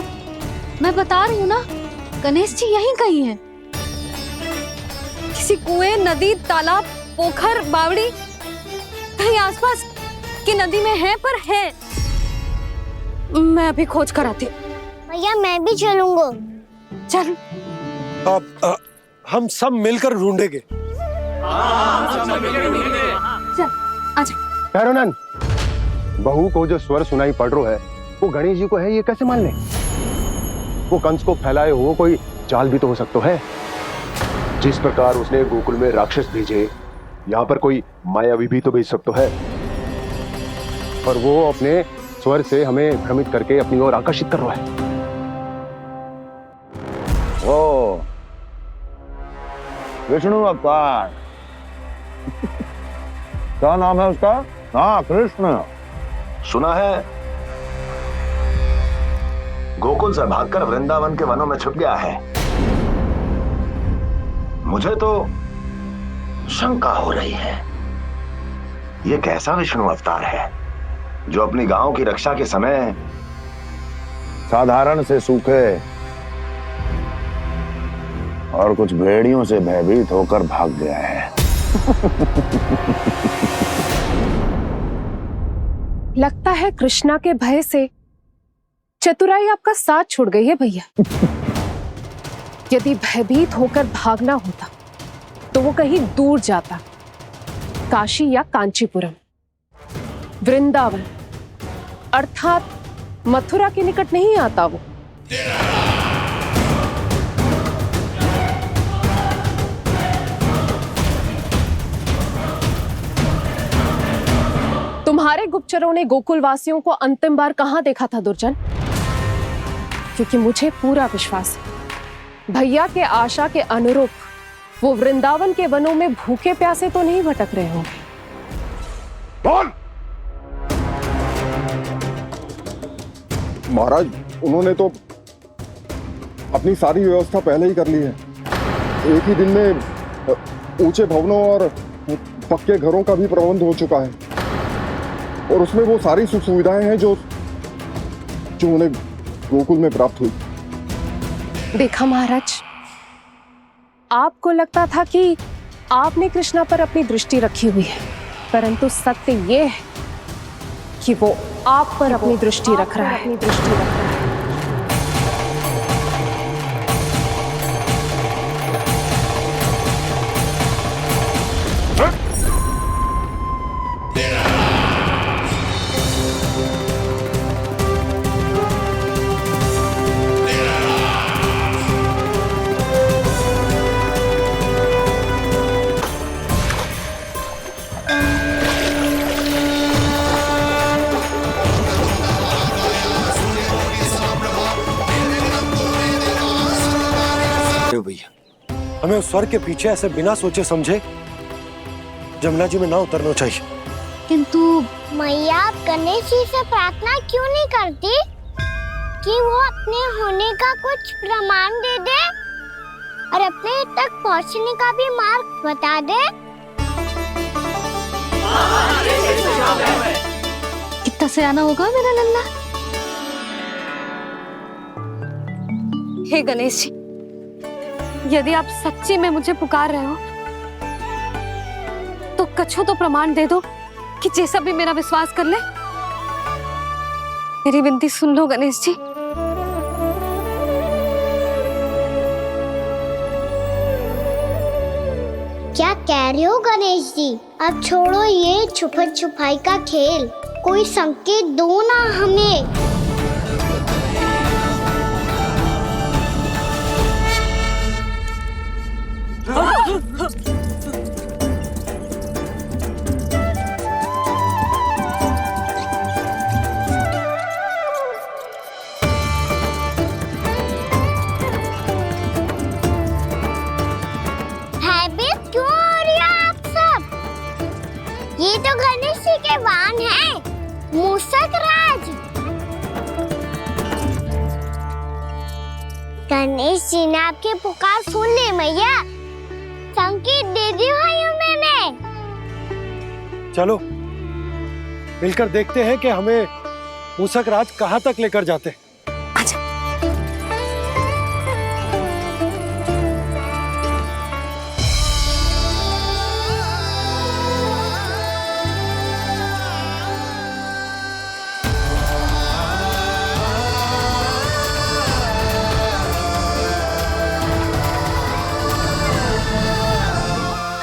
मैं बता रही हूँ ना, गणेश जी यहीं कहीं हैं। किसी कुएं, नदी, तालाब, पोखर, बावड़ी कहीं आसपास की नदी में है, पर है। मैं अभी खोज कर आती हूँ। भैया मैं भी चलूंगा। चल। अब हम सब मिलकर ढूंढेंगे। चल आजा। भैरवनंद, बहू को जो स्वर सुनाई पड़ रहा है वो गणेश जी को है, ये कैसे मान ले? वो कंस को फैलाए हुए कोई चाल भी तो हो सकता है। जिस प्रकार उसने गोकुल में राक्षस भेजे, यहाँ पर कोई मायावी भी तो भेज सकता है, और वो अपने स्वर से हमें भ्रमित करके अपनी ओर आकर्षित कर रहा है। ओ विष्णु अवतार। क्या नाम है उसका? हाँ, कृष्ण। सुना है गोकुल से भागकर वृंदावन के वनों में छुप गया है। मुझे तो शंका हो रही है, ये कैसा विष्णु अवतार है जो अपनी गांव की रक्षा के समय साधारण से सूखे और कुछ भेड़ियों से भयभीत होकर भाग गया है। लगता है कृष्णा के भय से चतुराई आपका साथ छोड़ गई है भैया। यदि भयभीत होकर भागना होता तो वो कहीं दूर जाता, काशी या कांचीपुरम, वृंदावन अर्थात मथुरा के निकट नहीं आता वो। तुम्हारे गुप्तचरों ने गोकुल वासियों को अंतिम बार कहां देखा था दुर्जन? क्योंकि मुझे पूरा विश्वास है भैया के आशा के अनुरूप वो वृंदावन के वनों में भूखे प्यासे तो नहीं भटक रहे होंगे। बोल! महाराज, उन्होंने तो अपनी सारी व्यवस्था पहले ही कर ली है। एक ही दिन में ऊंचे भवनों और पक्के घरों का भी प्रबंध हो चुका है, और उसमें वो सारी सुख सुविधाएं हैं जो उन्हें गोकुल में प्राप्त हुई। देखा महाराज, आपको लगता था कि आपने कृष्णा पर अपनी दृष्टि रखी हुई है, परंतु सत्य ये है कि वो आप पर अपनी दृष्टि रख रहा है। हमें उस स्वर के पीछे ऐसे बिना सोचे समझे जमुना जी में ना उतरना चाहिए। किंतु मैया, आप गणेश जी से प्रार्थना क्यों नहीं करती कि वो अपने होने का कुछ प्रमाण दे दे? और अपने तक पहुंचने का भी मार्ग बता दे। कितना सयाना होगा मेरा लल्ला। हे गणेश जी, यदि आप सच्ची में मुझे पुकार रहे हो तो कछु तो प्रमाण दे दो कि जैसा भी मेरा विश्वास कर ले। मेरी विनती सुन लो गणेश जी। क्या कह रहे हो गणेश जी? अब छोड़ो ये छुपन छुपाई का खेल, कोई संकेत दो ना हमें। भयभीत क्यों हो रही है आप सब? ये तो गणेश जी के वाहन हैं, मूषक राज। गणेश जी ने आपकी पुकार सुन ली मैया, संकेत दे दी भाइयों मैंने। चलो मिलकर देखते हैं कि हमें मूषक राज कहाँ तक लेकर जाते हैं।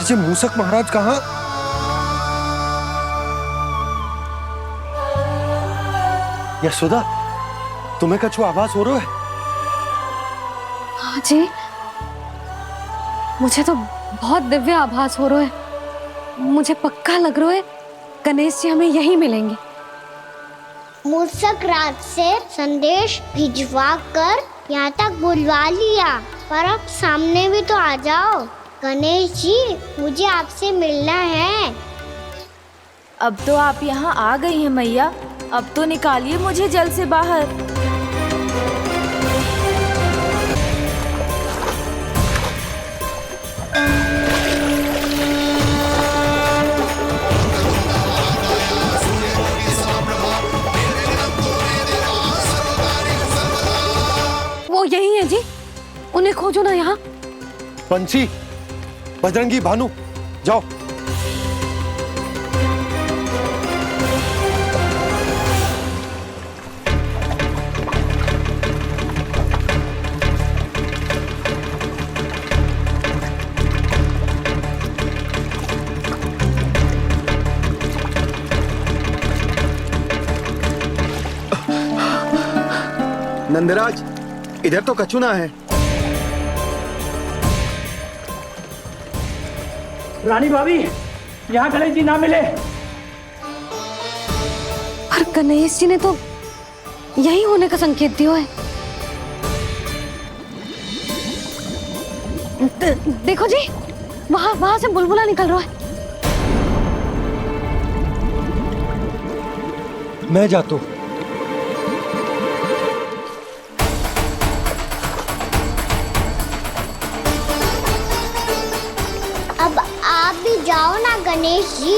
ये मूषक महाराज कहाँ? यशोदा, तुम्हें कछु आभास हो रहा है? हाँ जी, मुझे तो बहुत दिव्य आभास हो रहा है। मुझे पक्का लग रहा है गणेश जी हमें यहीं मिलेंगे। मूषक राज से संदेश भिजवा कर यहाँ तक बुलवा लिया, पर अब सामने भी तो आ जाओ। गणेश जी, मुझे आपसे मिलना है। अब तो आप यहाँ आ गई हैं मैया, अब तो निकालिए मुझे जल से बाहर। वो यही है जी, उन्हें खोजो ना यहाँ। पंछी, बजरंगी, भानु, जाओ। नंदराज, इधर तो कछु ना है। रानी भाभी, यहाँ गणेश जी ना मिले। पर गणेश जी ने तो यही होने का संकेत दिया है। देखो जी, वहां से बुलबुला निकल रहा है। मैं जाता हूं। अब आप भी जाओ ना गणेश जी।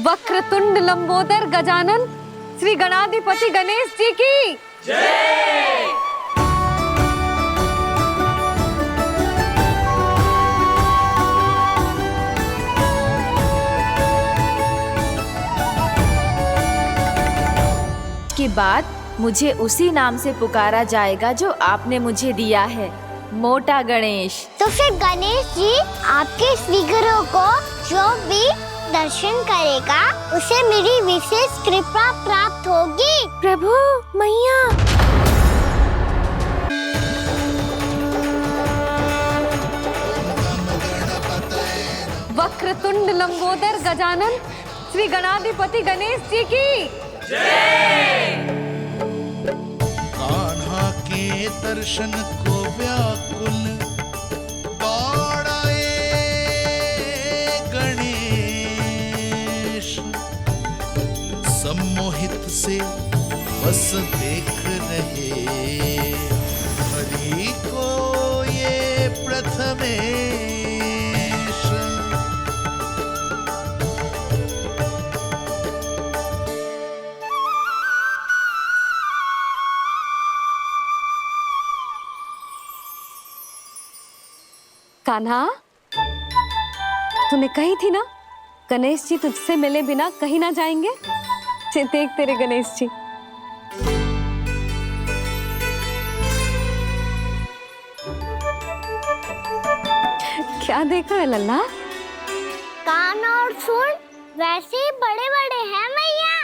वक्रतुंड लंबोदर गजानन श्री गणाधिपति गणेश जी की जय। के बाद मुझे उसी नाम से पुकारा जाएगा जो आपने मुझे दिया है, मोटा गणेश। तो फिर गणेश जी आपके इस विग्रह को जो भी दर्शन करेगा उसे मेरी विशेष कृपा प्राप्त होगी। प्रभु, मैया। वक्रतुंड लंबोदर गजानन श्री गणाधिपति गणेश जी की जय। कान्हा के दर्शन को व्याकुल दौड़ाए गणेश, सम्मोहित से बस देख रहे हरि को ये प्रथमेश। कान्हा, तूने कही थी ना गणेश जी तुझसे मिले बिना कहीं ना जाएंगे। देख तेरे गणेश जी। क्या देख रहा है लल्ला? कान और सुन वैसे ही बड़े बड़े हैं मैया,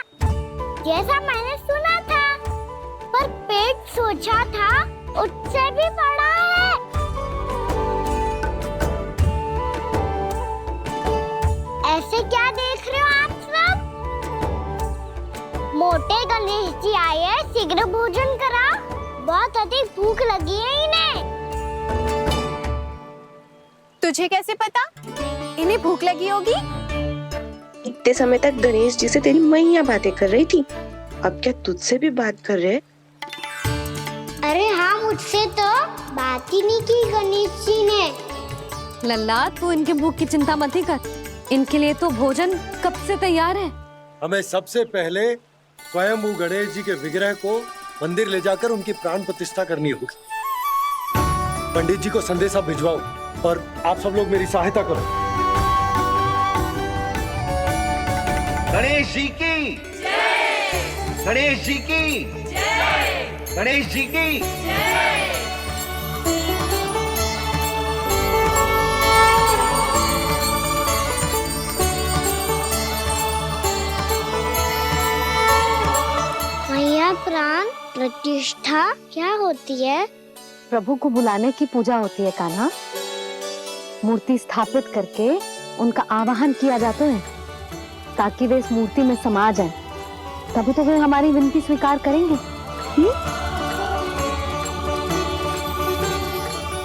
जैसा मैंने सुना था, पर पेट सोचा था उससे भी बड़ा है। ऐसे क्या देख रहे हो आप सब? मोटे गणेश जी आए हैं, शीघ्र भोजन करा, बहुत अधिक भूख लगी है इन्हें। तुझे कैसे पता इन्हें भूख लगी होगी? इतने समय तक गणेश जी से तेरी मैया बातें कर रही थी, अब क्या तुझसे भी बात कर रहे? अरे हाँ, मुझसे तो बात ही नहीं की गणेश जी ने। लल्ला, तू इनके भूख की चिंता मत ही कर, इनके लिए तो भोजन कब से तैयार है। हमें सबसे पहले स्वयं गणेश जी के विग्रह को मंदिर ले जाकर उनकी प्राण प्रतिष्ठा करनी होगी। पंडित जी को संदेशा भिजवाओ और आप सब लोग मेरी सहायता करो। गणेश जी की जय। गणेश जी की जय। गणेश जी की जय। मैया, प्राण प्रतिष्ठा क्या होती है? प्रभु को बुलाने की पूजा होती है कान्हा। मूर्ति स्थापित करके उनका आवाहन किया जाता है ताकि वे इस मूर्ति में समा जाएं। तभी तो वे हमारी विनती स्वीकार करेंगे।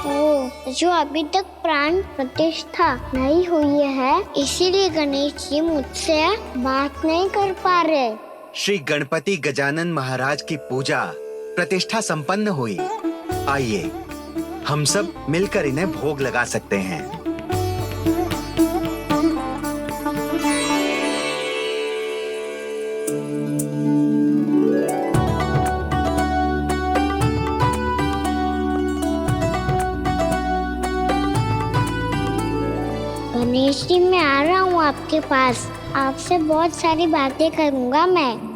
ओ, जो अभी तक प्राण प्रतिष्ठा नहीं हुई है, इसीलिए गणेश जी मुझसे बात नहीं कर पा रहे। श्री गणपति गजानन महाराज की पूजा प्रतिष्ठा संपन्न हुई। आइए हम सब मिलकर इन्हें भोग लगा सकते हैं। गणेश जी, मैं आ रहा हूँ आपके पास, आपसे बहुत सारी बातें करूँगा मैं।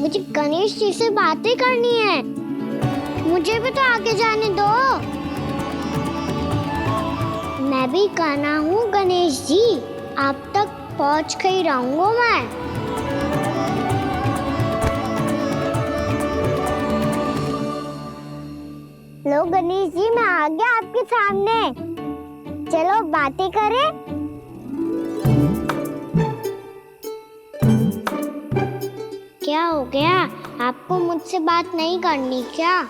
मुझे गणेश जी से बातें करनी है, मुझे भी तो आगे जाने दो। मैं भी कान्हा हूँ गणेश जी, आप तक पहुँच कर ही रहूँगा मैं। लो गणेश जी, मैं आ गया आपके सामने, चलो बातें करें। क्या हो गया, आपको मुझसे बात नहीं करनी क्या?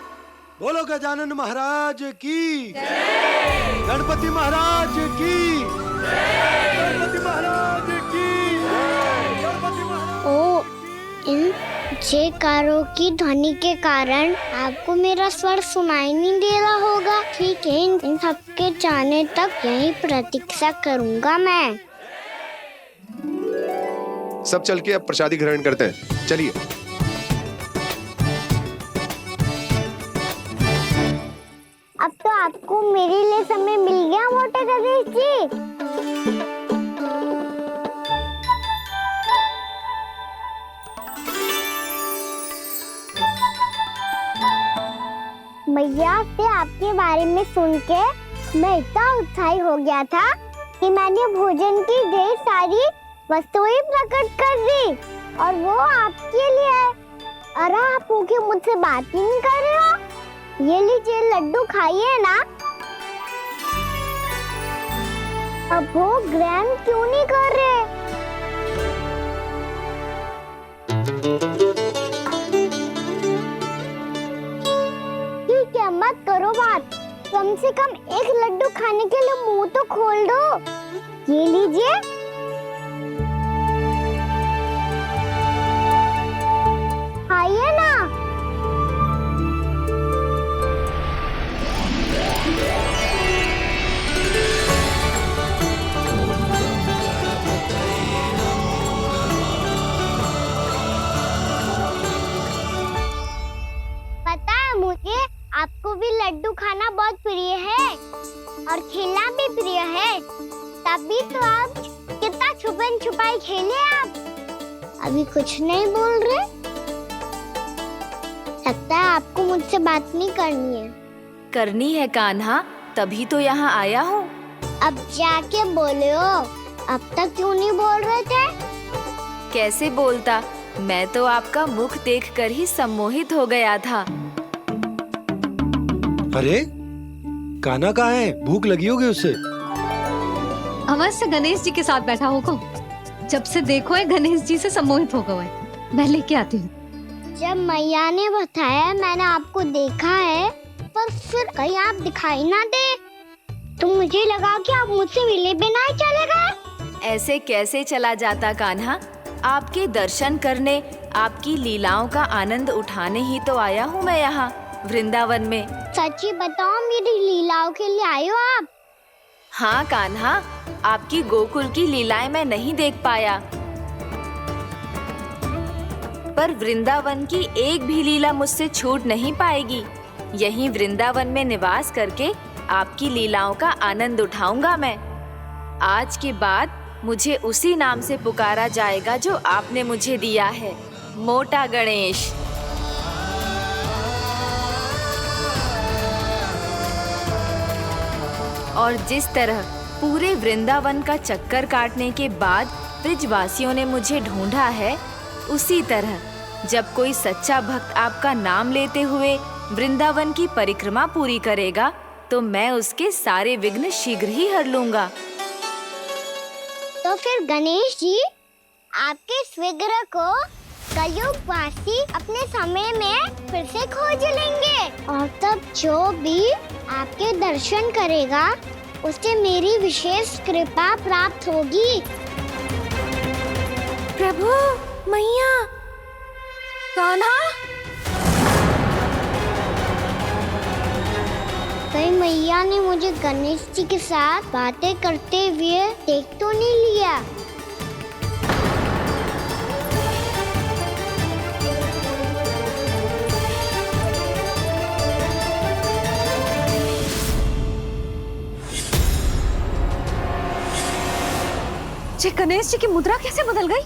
बोलो गजानन महाराज की जय। गणपति महाराज की जय। गणपति महाराज की जय। गणपति महाराज। ओ, इन जयकारों की ध्वनि के कारण आपको मेरा स्वर सुनाई नहीं दे रहा होगा। ठीक है, इन सबके जाने तक यही प्रतीक्षा करूंगा मैं। सब चल के अब प्रसादी ग्रहण करते हैं, चलिए। अब तो आपको मेरे लिए समय मिल गया मोटे गणेश जी। मैया से आपके बारे में सुन के मैं इतना उत्साही हो गया था कि मैंने भोजन की ढेर सारी वस्तुएं प्रकट कर दी, और वो आपके लिए। अरे आप भूखे मुझसे बात ही नहीं कर रहे हो। ये लीजिए लड्डू खाइए ना। अब भोग ग्रहण क्यों नहीं कर रहे? ठीक है, मत करो बात। कम से कम एक लड्डू खाने के लिए मुंह तो खोल दो। ये लीजिए। खाइए ना। पता है मुझे, आपको भी लड्डू खाना बहुत प्रिय है और खेलना भी प्रिय है, तभी तो आप कितना छुपन छुपाई खेले। आप अभी कुछ नहीं बोल रहे। लगता है आपको मुझसे बात नहीं करनी है। करनी है कान्हा, तभी तो यहाँ आया हूँ। अब जाके बोलो। अब तक क्यों नहीं बोल रहे थे? कैसे बोलता, मैं तो आपका मुख देखकर ही सम्मोहित हो गया था। अरे कान्हा कहाँ है? भूख लगी होगी उसे। अवश्य गणेश जी के साथ बैठा होगा। जब से देखो है गणेश जी से सम्मोहित हो गए। मैं लेके आती हूँ। जब मैया ने बताया मैंने आपको देखा है, पर फिर कहीं आप दिखाई ना दे, तो मुझे लगा कि आप मुझसे मिले बिना ही चले गए। ऐसे कैसे चला जाता कान्हा? आपके दर्शन करने, आपकी लीलाओं का आनंद उठाने ही तो आया हूँ मैं यहाँ वृंदावन में। सच्ची बताओ, मेरी लीलाओं के लिए आए हो आप? हाँ कान्हा, आपकी गोकुल की लीलाएं मैं नहीं देख पाया, पर वृंदावन की एक भी लीला मुझसे छूट नहीं पाएगी। यहीं वृंदावन में निवास करके आपकी लीलाओं का आनंद उठाऊंगा मैं। आज के बाद मुझे उसी नाम से पुकारा जाएगा जो आपने मुझे दिया है, मोटा गणेश। और जिस तरह पूरे वृंदावन का चक्कर काटने के बाद ब्रिजवासियों ने मुझे ढूंढा है, उसी तरह जब कोई सच्चा भक्त आपका नाम लेते हुए वृंदावन की परिक्रमा पूरी करेगा, तो मैं उसके सारे विघ्न शीघ्र ही हर लूंगा। तो फिर गणेश जी, आपके इस विग्रह को कलयुगवासी अपने समय में फिर से खोज लेंगे, और तब जो भी आपके दर्शन करेगा उसे मेरी विशेष कृपा प्राप्त होगी। प्रभु, मैया, कान्हा, कहीं मैया ने मुझे गणेश जी के साथ बातें करते हुए देख तो नहीं लिया? गणेश जी की मुद्रा कैसे बदल गई?